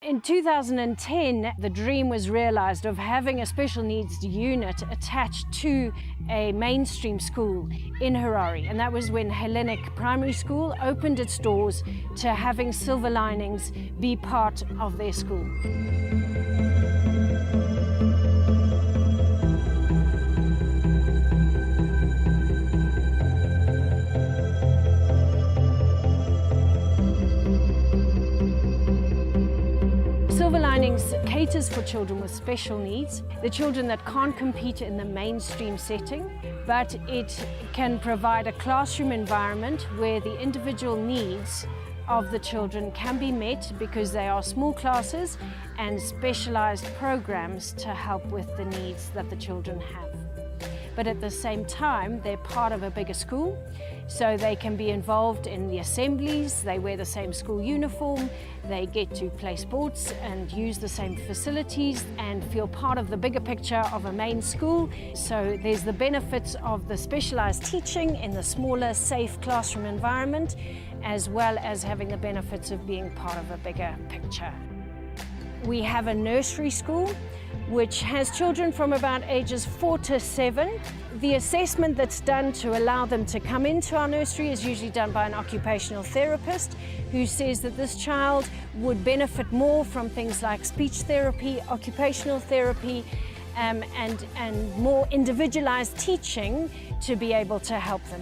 In 2010, the dream was realized of having a special needs unit attached to a mainstream school in Harare. And that was when Hellenic Primary School opened its doors to having Silver Linings be part of their school. Silver Linings caters for children with special needs, the children that can't compete in the mainstream setting, but it can provide a classroom environment where the individual needs of the children can be met because they are small classes and specialized programs to help with the needs that the children have. But at the same time, they're part of a bigger school, so they can be involved in the assemblies, they wear the same school uniform, they get to play sports and use the same facilities and feel part of the bigger picture of a main school. So there's the benefits of the specialized teaching in the smaller, safe classroom environment, as well as having the benefits of being part of a bigger picture. We have a nursery school which has children from about ages 4 to 7. The assessment that's done to allow them to come into our nursery is usually done by an occupational therapist who says that this child would benefit more from things like speech therapy, occupational therapy, and more individualized teaching to be able to help them.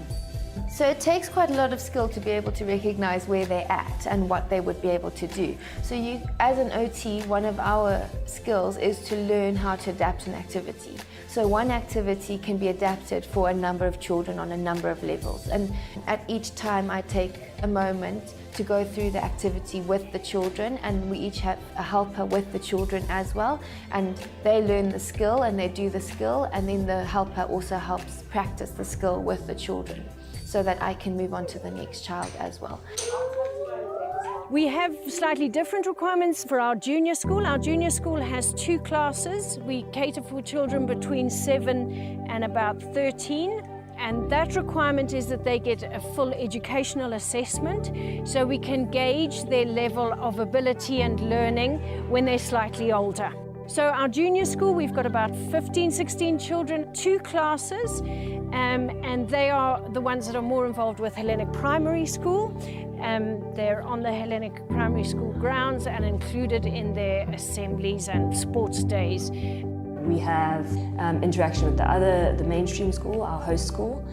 So it takes quite a lot of skill to be able to recognize where they're at and what they would be able to do. So you, as an OT, one of our skills is to learn how to adapt an activity. So one activity can be adapted for a number of children on a number of levels. And at each time I take a moment to go through the activity with the children, and we each have a helper with the children as well. And they learn the skill and they do the skill, and then the helper also helps practice the skill with the children, so that I can move on to the next child as well. We have slightly different requirements for our junior school. Our junior school has 2 classes. We cater for children between 7 and about 13. And that requirement is that they get a full educational assessment so we can gauge their level of ability and learning when they're slightly older. So our junior school, we've got about 15, 16 children, 2 classes, and they are the ones that are more involved with Hellenic Primary School. They're on the Hellenic Primary School grounds and included in their assemblies and sports days. We have interaction with the mainstream school, our host school.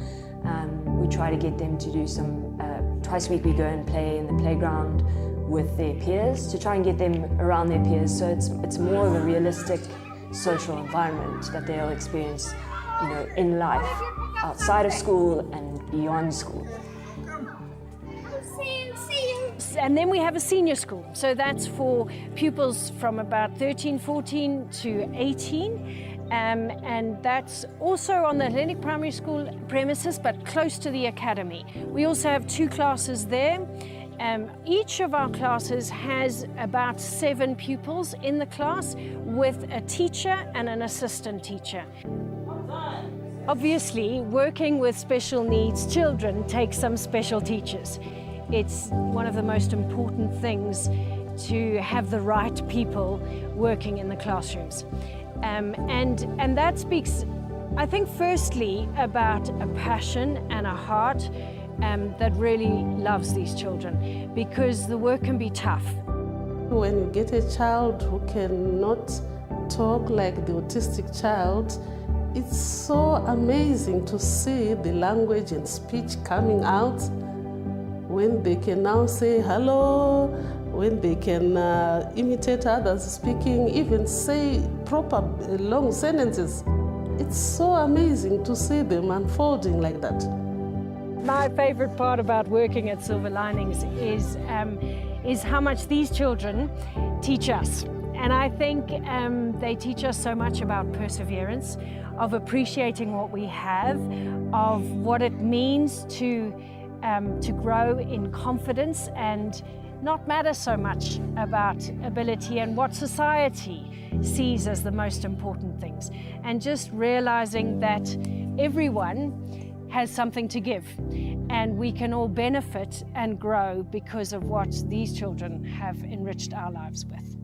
We try to get them to do some, twice a week we go and play in the playground with their peers to try and get them around their peers. So it's more of a realistic social environment that they'll experience, in life, outside of school and beyond school. And then we have a senior school. So that's for pupils from about 13, 14 to 18. And that's also on the Hellenic Primary School premises, but close to the academy. We also have 2 classes there. Each of our classes has about 7 pupils in the class with a teacher and an assistant teacher. Obviously, working with special needs children takes some special teachers. It's one of the most important things to have the right people working in the classrooms. And that speaks, I think, firstly about a passion and a heart that really loves these children, because the work can be tough. When you get a child who cannot talk like the autistic child, it's so amazing to see the language and speech coming out. When they can now say hello, when they can imitate others speaking, even say proper long sentences. It's so amazing to see them unfolding like that. My favorite part about working at Silver Linings is how much these children teach us. And I think they teach us so much about perseverance, of appreciating what we have, of what it means to grow in confidence and not matter so much about ability and what society sees as the most important things. And just realizing that everyone has something to give and we can all benefit and grow because of what these children have enriched our lives with.